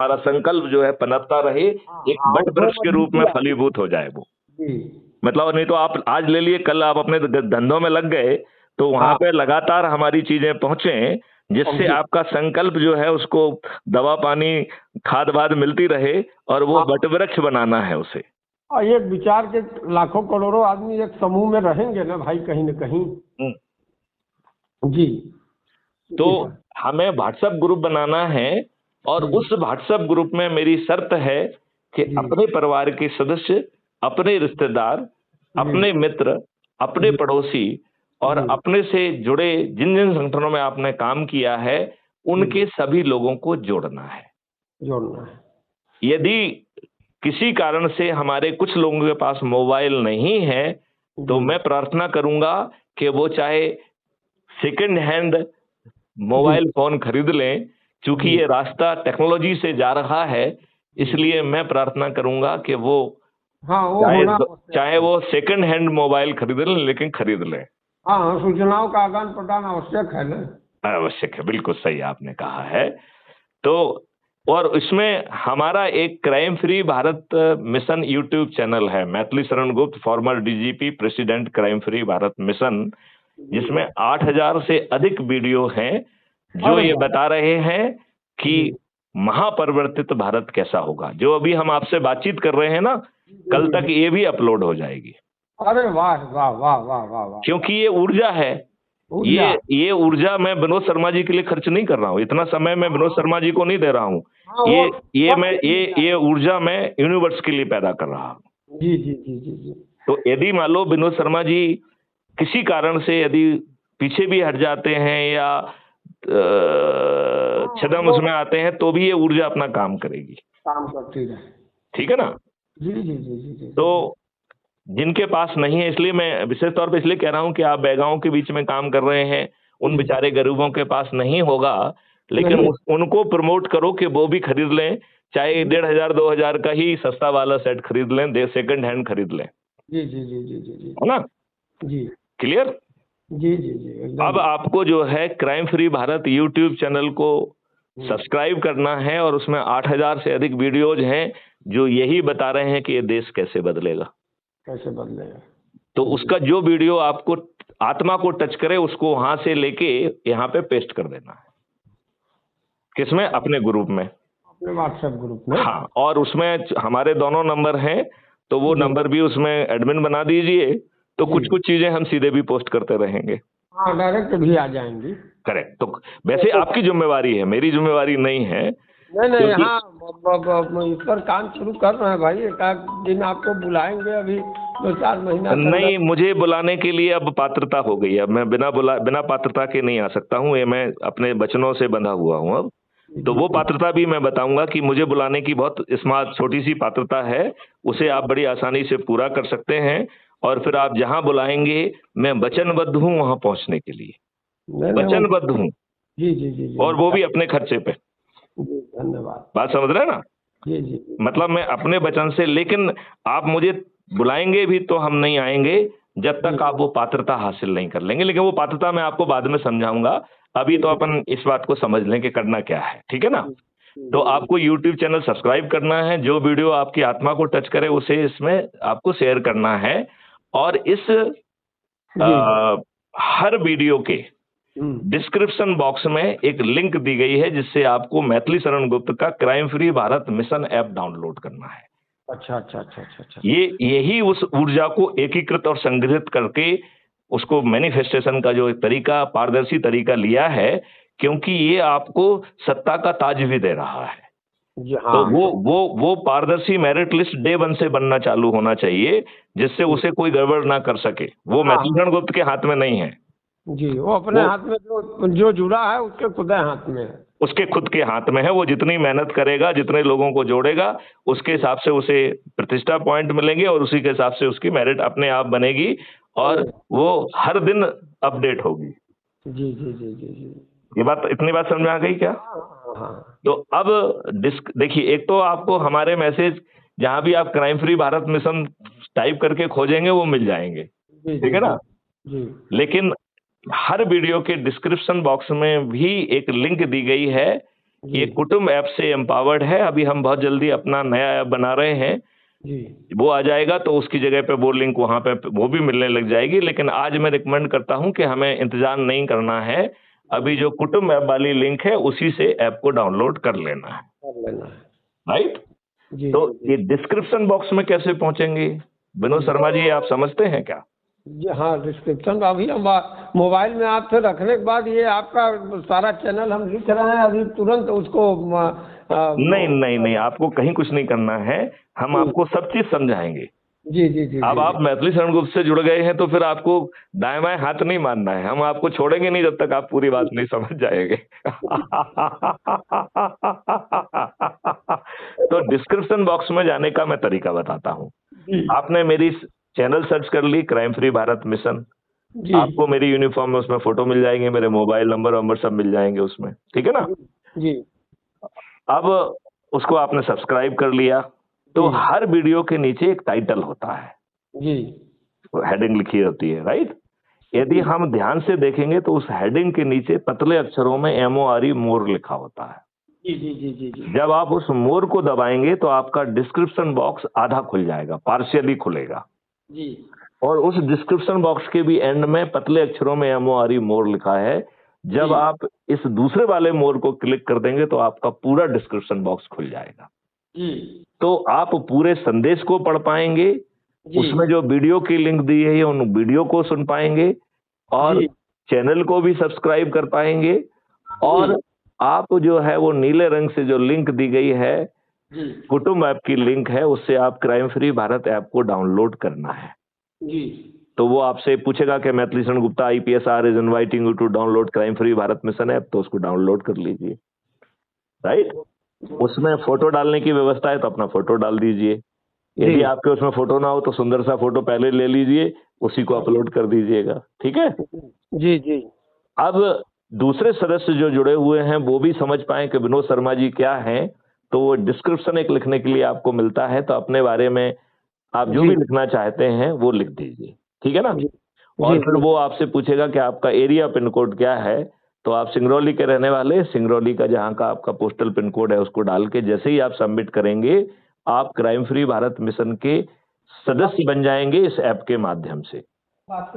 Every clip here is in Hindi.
हमारा संकल्प जो है पनपता रहे, हाँ एक हाँ, बट और वृक्ष के रूप में 2 मजबूती फलीभूत हो जाए वो। जी। मतलब नहीं तो आप आज ले लिए, कल आप अपने धंधों में लग गए, तो वहां हाँ, पे लगातार हमारी चीजें पहुंचे, जिससे पहुंची। आपका संकल्प जो है उसको दवा पानी खाद वाद मिलती रहे, और वो हाँ, वटवृक्ष बनाना है उसे। और एक विचार के लाखों करोड़ों आदमी एक समूह में रहेंगे ना भाई, कहीं न कहीं। हम्म। जी, तो जी सर। हमें व्हाट्सएप ग्रुप बनाना है, और जी, उस व्हाट्सएप ग्रुप में मेरी शर्त है कि जी, अपने परिवार के सदस्य, अपने रिश्तेदार, जी, अपने मित्र, अपने जी, पड़ोसी और जी, अपने से जुड़े जिन जिन संगठनों में आपने काम किया है, जी, उनके सभी लोगों को जोड़ना है। जोड़ना है। यदि किसी कारण से हमारे कुछ लोगों के पास मोबाइल नहीं है, तो जी, मैं प्रार्थना करूंगा कि वो चाहे सेकंड हैंड जी, मोबाइल फोन खरीद लें, क्योंकि जी, ये रास्ता टेक्नोलॉजी से जा रहा है। जी। इसलिए मैं प्रार्थना करूंगा कि वो हाँ, वो चाहे होना आवश्यक चाहे है। वो सेकंड हैंड मोबाइल खरीद लें, लेकिन खरीद लें। हाँ, हाँ, सूचनाओं का आदान-प्रदान आवश्यक है ना। आवश्यक है, बिल्कुल सही आपने कहा है। तो और इसमें हमारा एक crime free Bharat mission YouTube channel है, Maithili Sharan Gupt, former DGP, president, crime free Bharat mission, ji. जिसमें 8,000 से अधिक वीडियो हैं जो अरे ये वाह! बता रहे हैं कि जी, महापरिवर्तित भारत कैसा होगा। जो अभी हम आपसे बातचीत कर रहे हैं ना, जी, कल जी, तक जी। ये भी अपलोड हो जाएगी, अरे वाह! वाह, वाह, वाह, वाह, वाह! क्योंकि ये ऊर्जा है। ऊर्जा। ये ऊर्जा मैं विनोद शर्मा जी के लिए खर्च नहीं कर रहा हूं, इतना समय मैं हाँ, विनोद हाँ। शर्मा जी को नहीं दे रहा हूं। हाँ, ये वो ये मैं वक़्त की ऊर्जा ये है। ऊर्जा मैं यूनिवर्स के लिए पैदा कर रहा हूं। जी, जी, जी, जी, जी। तो यदि मान लो विनोद शर्मा जी किसी कारण से यदि पीछे भी हट जाते हैं, या हाँ, छदम वो उसमें आते हैं, तो भी ये ऊर्जा अपना काम करेगी। काम करती रहे। ठीक है ना? जी, जी, जी, जी, जी, जी, जी। तो जिनके पास नहीं है, इसलिए मैं विशेष तौर पे इसलिए कह रहा हूं कि आप बैगाओं के बीच में काम कर रहे हैं, उन जी, बेचारे गरीबों के पास नहीं होगा, लेकिन नहीं। उनको प्रमोट करो कि वो भी खरीद लें, चाहे जी, 1,500 2,000 का ही सस्ता वाला सेट खरीद लें, सेकंड हैंड खरीद लें। जी, जी, जी, जी, जी, जी। है ना? जी, क्लियर? जी, जी, जी, अब एकदम। आपको जो है crime free Bharat YouTube channel को हुँ, सब्सक्राइब करना है, और उसमें 8,000 से अधिक वीडियोज हैं जो यही बता रहे हैं कि ये देश कैसे बदलेगा। कैसे बदलेगा? तो जी, उसका जो वीडियो आपको आत्मा को टच करे, उसको वहां से लेके यहाँ पे पेस्ट कर देना है। किसमें? अच्छा, अपने ग्रुप में। अपने व्हाट्सएप ग्रुप में? हाँ, और उसमें हमारे दोनों नंबर हैं, तो वो जी, नंबर भी उसमें एडमिन बना दीजिए, तो जी। कुछ कुछ चीजें हम सीधे भी पोस्ट करते रहेंगे। हाँ, डायरेक्ट भी आ जाएँगी। करेक्ट। तो वैसे आपकी जिम्मेवारी है, मेरी जिम्मेवारी नहीं है, नहीं, नहीं, क्योंकि हाँ, ब इस पर काम शुरू कर रहे हैं भाई, एक आध दिन आपको बुलाएँगे अभी 2-4 महीना के अंदर। नहीं, मुझे बुलाने के लिए अब पात्रता हो गई है। अब मैं बिना पात्रता के नहीं आ सकता हूँ, ये मैं अपने वचनों से बंधा हुआ हूँ अब। जी, तो जी, वो जी। पात्रता भी मैं बताऊंगा कि मुझे बुलाने की बहुत स्मार्ट छोटी सी पात्रता है, उसे आप बड़ी आसानी से पूरा कर सकते हैं, और फिर आप जहां बुलाएंगे, मैं वचनबद्ध हूं वहां पहुंचने के लिए। नहीं, नहीं, वो वचनबद्ध हूं, जी, जी, जी, जी। और वो भी अपने खर्चे पे। जी, धन्यवाद। बात समझ रहे हैं ना? जी, जी, जी। मतलब मैं अपने वचन से, लेकिन आप मुझे बुलाएंगे भी तो हम नहीं आएंगे जब जी, तक आप वो पात्रता हासिल नहीं कर लेंगे, लेकिन वो पात्रता मैं आपको बाद में समझाऊंगा। अभी जी, तो जी, अपन इस बात को समझ लें कि करना क्या है। ठीक है ना? जी, जी, तो जी, जी। आपको YouTube चैनल सब्सक्राइब करना है, जो वीडियो आपकी आत्मा को टच करे उसे इसमें आपको शेयर करना है, और इस जी। हर वीडियो के हुँ। डिस्क्रिप्शन बॉक्स में एक लिंक दी गई है, जिससे आपको मैथिली शरण गुप्त का crime free Bharat mission app download करना है। अच्छा, अच्छा, अच्छा, अच्छा, अच्छा, अच्छा। ये यही उस ऊर्जा को एकीकृत और संग्रहित करके उसको मैनिफेस्टेशन का जो एक तरीका, पारदर्शी तरीका लिया है, क्योंकि ये आपको सत्ता का ताज भी दे रहा है। जी, तो हाँ। वो पारदर्शी मेरिट लिस्ट डे 1 से बनना चालू होना चाहिए, जिससे जी। उसे कोई गड़बड़ ना कर सके। वो हाँ, हाँ। मैथिली गुप्त के हाथ में नहीं है, जी, वो अपने वो हाथ में जो जो जुड़ा है उसके खुदे हाथ में है। उसके खुद के हाथ में है। वो जितनी मेहनत करेगा, जितने लोगों को जोड़ेगा, उसके हिसाब से उसे प्रतिष्ठा पॉइंट मिलेंगे, और उसी के हिसाब से उसकी मेरिट अपने आप बनेगी, और अरे! वो हर दिन अपडेट होगी। जी, जी, जी, जी, जी। ये बात, इतनी बात समझ में आ गई क्या? हाँ, हाँ, हाँ। तो अब डिस्क देखिए, एक तो आपको हमारे मैसेज जहां भी आप crime free Bharat mission type करके खोजेंगे वो मिल जाएंगे। जी, ठीक जी, है जी। ना? जी। लेकिन हर वीडियो के डिस्क्रिप्शन बॉक्स में भी एक लिंक दी गई है, ये कुटुंब ऐप से एम्पावर्ड है। अभी हम बहुत जल्दी अपना नया ऐप बना रहे हैं जी वो आ जाएगा तो उसकी जगह पे वो लिंक वहां पे वो भी मिलने लग जाएगी। लेकिन आज मैं रिकमेंड करता हूं कि हमें इंतजार नहीं करना है, अभी जो कुटुंब ऐप वाली लिंक है उसी से ऐप को डाउनलोड कर लेना है, कर लेना है। राइट। जी तो जी ये डिस्क्रिप्शन बॉक्स में कैसे पहुंचेंगे विनोद शर्मा जी, आप समझते हैं क्या? जी हाँ, डिस्क्रिप्शन अभी हम मोबाइल में आपसे रखने के बाद ये आपका सारा चैनल हम लिख रहे हैं अभी तुरंत उसको नहीं नहीं नहीं, आपको कहीं कुछ नहीं करना है, हम आपको सब चीज समझाएंगे। जी जी जी अब जी आप मैथिली शरण गुप्त से जुड़ गए हैं तो फिर आपको दाएं बाएं हाथ नहीं मारना है, हम आपको छोड़ेंगे नहीं जब तक आप पूरी बात नहीं समझ जाएंगे। तो डिस्क्रिप्शन बॉक्स में जाने का मैं तरीका बताता हूँ। जी आपने मेरी चैनल सर्च कर ली क्राइम फ्री भारत मिशन, जी आपको मेरी यूनिफॉर्म में उसमें फोटो मिल जाएंगे, मेरे मोबाइल नंबर सब मिल जाएंगे उसमें, ठीक है ना। जी अब उसको आपने सब्सक्राइब कर लिया तो जी हर वीडियो के नीचे एक टाइटल होता है, जी हेडिंग लिखी होती है, राइट। यदि हम ध्यान से देखेंगे तो उस हेडिंग के नीचे पतले अक्षरों में MORE मोर लिखा होता है। जी जी जी जी जी जब आप उस मोर को दबाएंगे तो आपका डिस्क्रिप्शन बॉक्स आधा खुल जाएगा, पार्शियली खुलेगा, जी और उस डिस्क्रिप्शन बॉक्स के भी एंड में पतले अक्षरों में MORE मोर लिखा है। जब जी आप इस दूसरे वाले मोर को क्लिक कर देंगे तो आपका पूरा डिस्क्रिप्शन बॉक्स खुल जाएगा। जी तो आप पूरे संदेश को पढ़ पाएंगे, जी उसमें जो वीडियो की लिंक दी है उन वीडियो को सुन पाएंगे, और जी चैनल को भी सब्सक्राइब कर पाएंगे, और आप जो है वो नीले रंग से जो लिंक दी गई है जी कुटुंब ऐप की लिंक है, उससे आप क्राइम फ्री भारत ऐप को डाउनलोड करना है। जी तो वो आपसे पूछेगा कि Maithili Sharan Gupta IPSR is inviting you to download crime free Bharat mission app, तो उसको डाउनलोड कर लीजिए, राइट। उसमें फोटो डालने की व्यवस्था है तो अपना फोटो डाल दीजिए। यदि आपके उसमें फोटो ना हो तो सुंदर सा फोटो पहले ले लीजिए, उसी को अपलोड कर दीजिएगा, ठीक है। जी जी अब दूसरे सदस्य जो जुड़े हुए हैं वो भी समझ पाए कि विनोद शर्मा जी क्या हैं, तो वो डिस्क्रिप्शन एक लिखने के लिए आपको मिलता है, तो अपने बारे में आप जो भी लिखना चाहते हैं वो लिख दीजिए, ठीक है ना। और फिर वो आपसे पूछेगा कि आपका एरिया पिन कोड क्या है, तो आप सिंगरौली के रहने वाले, सिंगरौली का जहां का आपका पोस्टल पिन कोड है उसको डाल के जैसे ही आप सबमिट करेंगे आप क्राइम फ्री भारत मिशन के सदस्य बन जाएंगे इस ऐप के माध्यम से,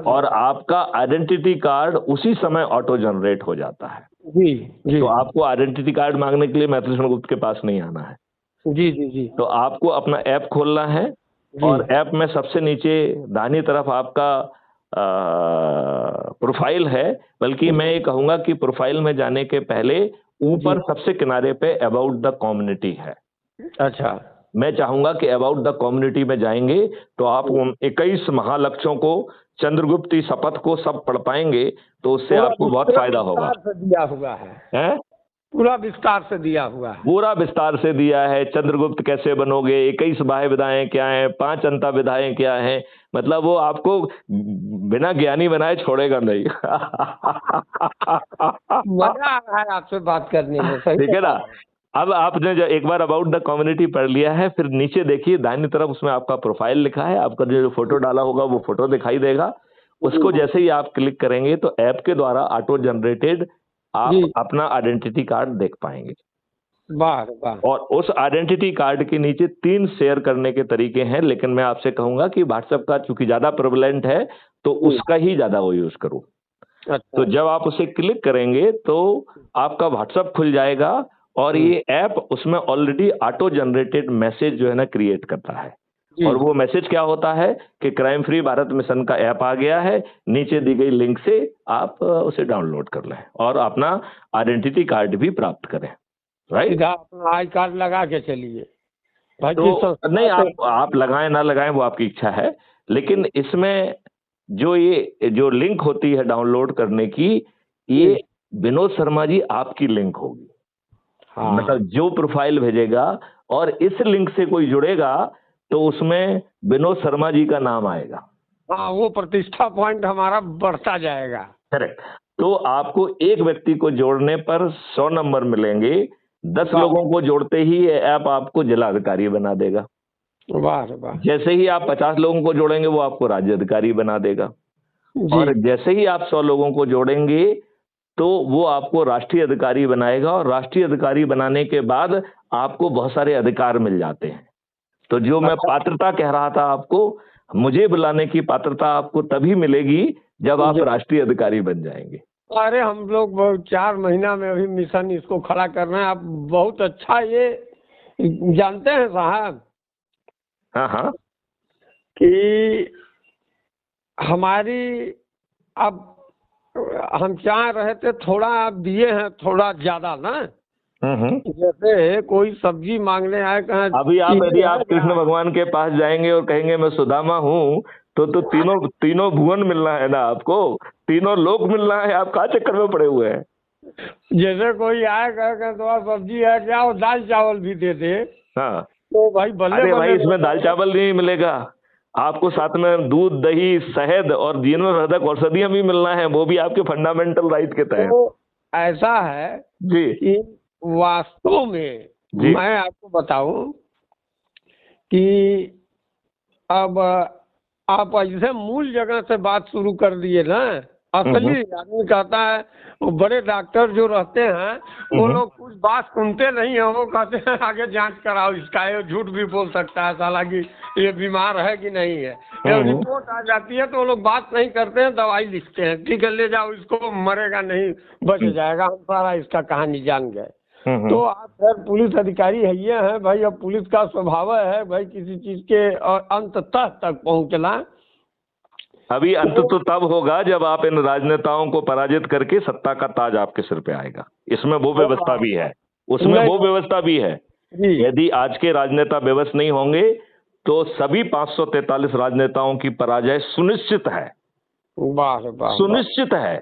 और आपका आइडेंटिटी कार्ड उसी समय ऑटो जनरेट हो जाता है। जी जी तो आपको आइडेंटिटी कार्ड मांगने के लिए मैथिली शरण गुप्त के पास नहीं आना है। जी जी जी तो आपको अपना ऐप खोलना है, और ऐप में सबसे नीचे दाहिनी तरफ आपका प्रोफाइल है, बल्कि मैं ये कहूंगा कि प्रोफाइल में जाने के पहले ऊपर सबसे किनारे पे अबाउट द कम्युनिटी है। अच्छा, मैं चाहूंगा कि अबाउट द कम्युनिटी में जाएंगे तो आप 21 महालक्ष्यों को, चंद्रगुप्त की शपथ को सब पढ़ पाएंगे, तो उससे आपको बहुत फायदा होगा। दिया हुआ है, पूरा विस्तार से दिया हुआ है, पूरा विस्तार से दिया है। चंद्रगुप्त कैसे बनोगे, 21 बाह्य विधाएं क्या हैं, 5 अंतः विधाएं क्या हैं, मतलब वो आपको बिना ज्ञानी बनाए छोड़ेगा नहीं। मजा आ रहा है आपसे बात करने में, सही ठीक है ना। अब आपने जो एक बार अबाउट द कम्युनिटी पढ़ लिया है, फिर नीचे देखिए दाहिनी तरफ उसमें आपका प्रोफाइल लिखा है, आपका जो फोटो डाला होगा वो फोटो दिखाई देगा। उसको जैसे ही आप क्लिक करेंगे तो ऐप के द्वारा ऑटो जनरेटेड आप अपना आइडेंटिटी कार्ड देख पाएंगे। वाह वाह। और उस आइडेंटिटी कार्ड के नीचे 3 शेयर करने के तरीके हैं, लेकिन मैं आपसे कहूंगा कि व्हाट्सएप का चूंकि ज्यादा प्रेवलेंट है तो उसका ही ज्यादा वो यूज करो। तो जब आप उसे क्लिक करेंगे तो आपका व्हाट्सएप खुल जाएगा, और ये ऐप उसमें ऑलरेडी ऑटो जनरेटेड मैसेज जो है ना क्रिएट करता है। और वो मैसेज क्या होता है कि क्राइम फ्री भारत मिशन का ऐप आ गया है, नीचे दी गई लिंक से आप उसे डाउनलोड कर लें और अपना आइडेंटिटी कार्ड भी प्राप्त करें, राइट। आई कार्ड लगा के चलिए। तो नहीं, आप लगाएं ना लगाएं वो आपकी इच्छा है, लेकिन इसमें ये जो लिंक होती है डाउनलोड करने की, ये विनोद शर्मा जी आपकी लिंक होगी। मतलब जो प्रोफाइल भेजेगा और इस लिंक से कोई जुड़ेगा तो उसमें विनोद शर्मा जी का नाम आएगा। हाँ, वो प्रतिष्ठा पॉइंट हमारा बढ़ता जाएगा। करेक्ट। तो आपको एक व्यक्ति को जोड़ने पर 100 नंबर मिलेंगे, 10 लोगों को जोड़ते ही ये ऐप आपको जिलाधिकारी बना देगा। वाह वाह। जैसे ही आप 50 लोगों को जोड़ेंगे वो आपको राज्य अधिकारी बना देगा, और जैसे ही आप 100 लोगों को जोड़ेंगे तो वो आपको राष्ट्रीय अधिकारी बनाएगा, और राष्ट्रीय अधिकारी बनाने के बाद आपको बहुत सारे अधिकार मिल जाते हैं। तो जो मैं पात्रता कह रहा था आपको, मुझे बुलाने की पात्रता आपको तभी मिलेगी जब आप राष्ट्रीय अधिकारी बन जाएंगे। अरे हम लोग 4 महीना में अभी मिशन इसको खड़ा कर रहे हैं। आप बहुत अच्छा ये जानते हैं साहब। हाँ हाँ, कि हमारी अब हम चाह रहे थे थोड़ा, आप दिए हैं थोड़ा ज्यादा ना। जैसे कोई सब्जी मांगने आए, कहें अभी आप यदि आप कृष्ण भगवान के पास जाएंगे और कहेंगे मैं सुदामा हूँ, तो तीनों भुवन मिलना है ना आपको, तीनों लोक मिलना है। आप कहाँ चक्कर में पड़े हुए हैं? जैसे कोई आए कहे तो सब्जी है क्या, वो दाल चावल भी दे दे। हाँ, तो भाई अरे भाई इसमें दाल चावल नहीं मिलेगा आपको, साथ में दूध, दही, शहद और जीवन वर्धक औषधियां भी मिलना है, वो भी आपके फंडामेंटल राइट के तहत। तो ऐसा है जी कि वास्तव में जी, मैं आपको बताऊं कि अब आप ऐसे मूल जगह से बात शुरू कर दिए ना। असली आदमी कहता है, वो बड़े डॉक्टर जो रहते हैं वो लोग कुछ बात सुनते नहीं है, वो कहते हैं आगे जांच कराओ इसका, ये झूठ भी बोल सकता है साला कि ये बीमार है कि नहीं है। जब रिपोर्ट आ जाती है तो वो लोग बात नहीं करते हैं, दवाई लिखते हैं, ठीक है ले जाओ इसको, मरेगा नहीं, बच जाएगा, हम सारा इसका कहानी जान गए। तो आप सर पुलिस अधिकारी है ये है भाई। अब पुलिस का स्वभाव है भाई किसी चीज के अंत तक पहुंचना। अभी अंत तो तब होगा जब आप इन राजनेताओं को पराजित करके सत्ता का ताज आपके सिर पे आएगा। इसमें वो व्यवस्था भी है, उसमें वो व्यवस्था भी है। यदि आज के राजनेता विवश नहीं होंगे तो सभी 543 राजनेताओं की पराजय सुनिश्चित है, वाह वाह, सुनिश्चित है।